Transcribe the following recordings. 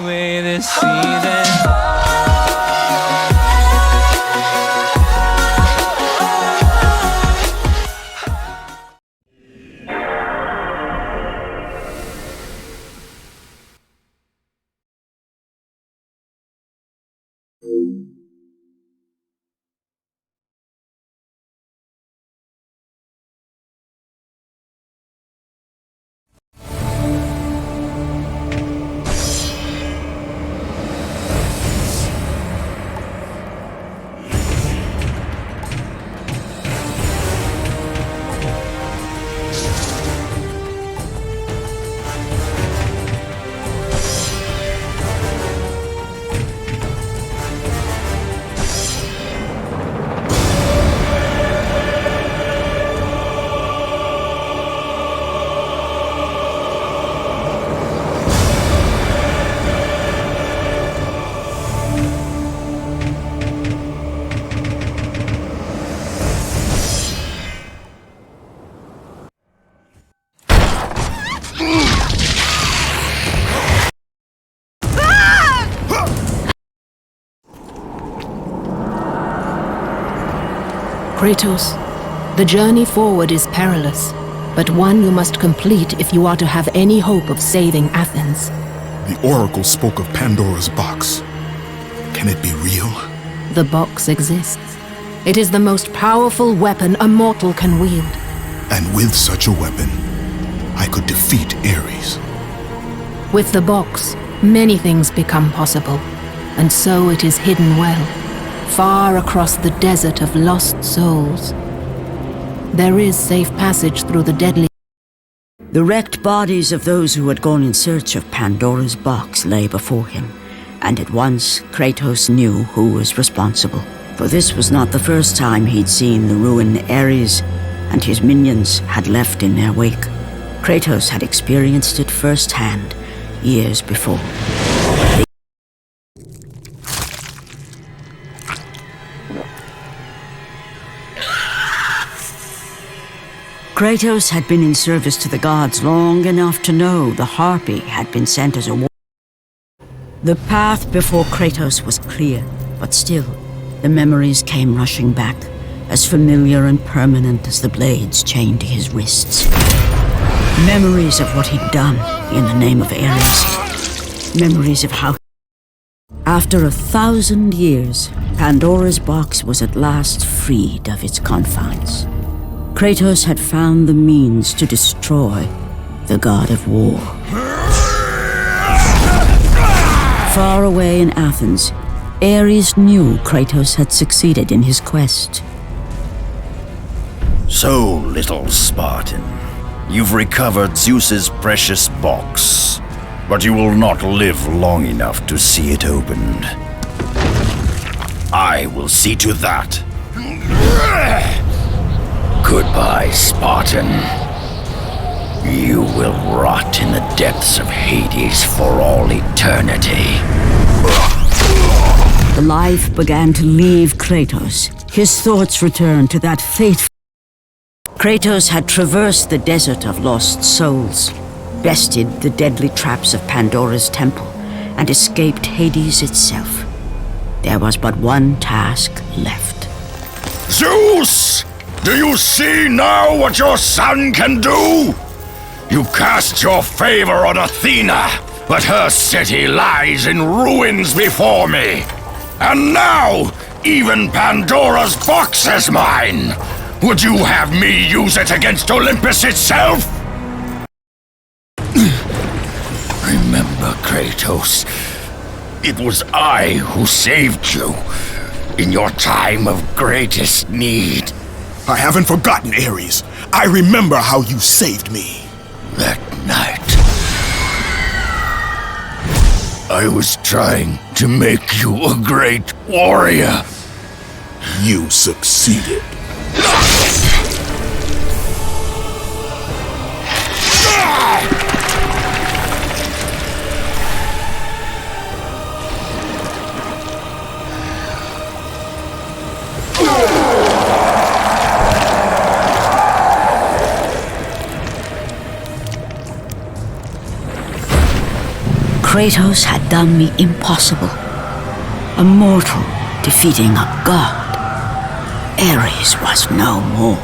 way this season. Kratos, the journey forward is perilous, but one you must complete if you are to have any hope of saving Athens. The Oracle spoke of Pandora's box. Can it be real? The box exists. It is the most powerful weapon a mortal can wield. And with such a weapon, I could defeat Ares. With the box, many things become possible, and so it is hidden well, far across the desert of lost souls. There is safe passage through the deadly... The wrecked bodies of those who had gone in search of Pandora's box lay before him, and at once Kratos knew who was responsible. For this was not the first time he'd seen the ruin Ares and his minions had left in their wake. Kratos had experienced it firsthand years before. Kratos had been in service to the gods long enough to know the Harpy had been sent as a warrior. The path before Kratos was clear, but still, the memories came rushing back, as familiar and permanent as the blades chained to his wrists. Memories of what he'd done in the name of Ares. Memories of how... After 1,000 years, Pandora's box was at last freed of its confines. Kratos had found the means to destroy the god of war. Far away in Athens, Ares knew Kratos had succeeded in his quest. So, little Spartan, you've recovered Zeus's precious box, but you will not live long enough to see it opened. I will see to that. Goodbye, Spartan. You will rot in the depths of Hades for all eternity. The life began to leave Kratos. His thoughts returned to that fateful... Kratos had traversed the desert of lost souls, bested the deadly traps of Pandora's temple, and escaped Hades itself. There was but one task left. Zeus! Do you see now what your son can do? You cast your favor on Athena, but her city lies in ruins before me. And now, even Pandora's box is mine. Would you have me use it against Olympus itself? Remember, Kratos, it was I who saved you in your time of greatest need. I haven't forgotten, Ares. I remember how you saved me. That night, I was trying to make you a great warrior. You succeeded. Kratos had done the impossible. A mortal defeating a god. Ares was no more.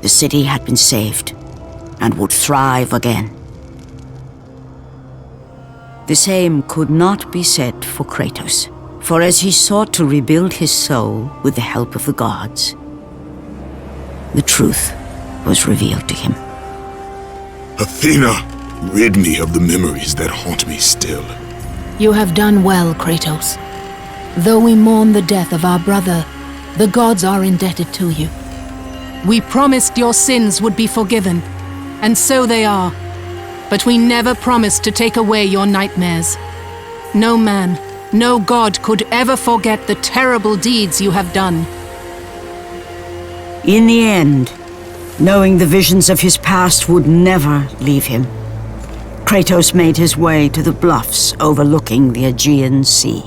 The city had been saved and would thrive again. The same could not be said for Kratos, for as he sought to rebuild his soul with the help of the gods, the truth was revealed to him. Athena, rid me of the memories that haunt me still. You have done well, Kratos. Though we mourn the death of our brother, the gods are indebted to you. We promised your sins would be forgiven, and so they are. But we never promised to take away your nightmares. No man, no god could ever forget the terrible deeds you have done. In the end, knowing the visions of his past would never leave him, Kratos made his way to the bluffs overlooking the Aegean Sea.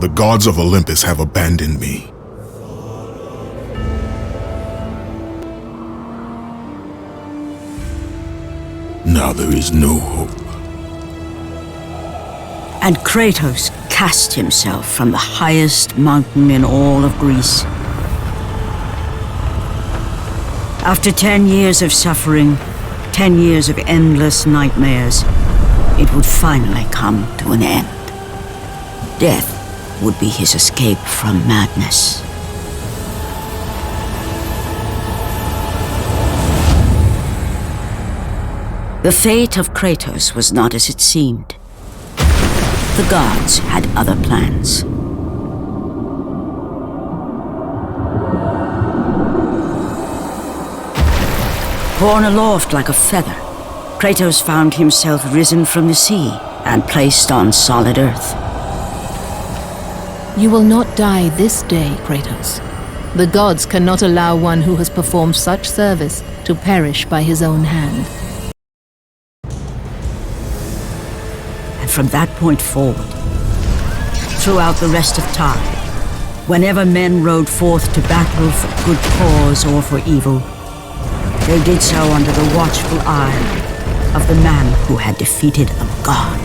The gods of Olympus have abandoned me. Now there is no hope. And Kratos cast himself from the highest mountain in all of Greece. After 10 years of suffering, 10 years of endless nightmares, it would finally come to an end. Death would be his escape from madness. The fate of Kratos was not as it seemed. The gods had other plans. Borne aloft like a feather, Kratos found himself risen from the sea and placed on solid earth. You will not die this day, Kratos. The gods cannot allow one who has performed such service to perish by his own hand. From that point forward, throughout the rest of time, whenever men rode forth to battle for good cause or for evil, they did so under the watchful eye of the man who had defeated a god.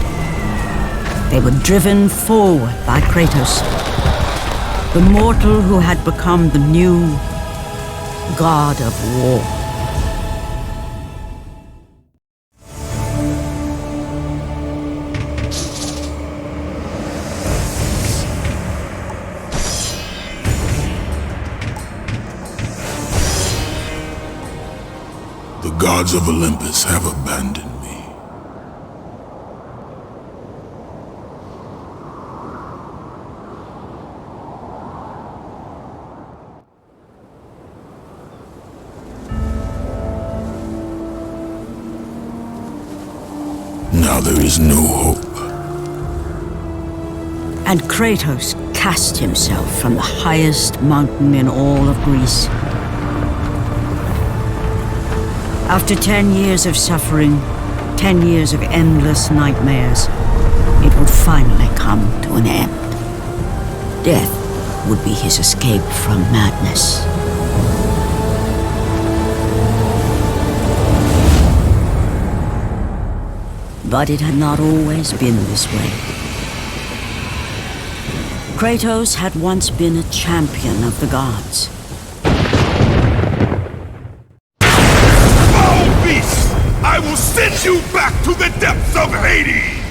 They were driven forward by Kratos, the mortal who had become the new god of war. The gods of Olympus have abandoned me. Now there is no hope. And Kratos cast himself from the highest mountain in all of Greece. After 10 years of suffering, 10 years of endless nightmares, it would finally come to an end. Death would be his escape from madness. But it had not always been this way. Kratos had once been a champion of the gods. I will send you back to the depths of Hades!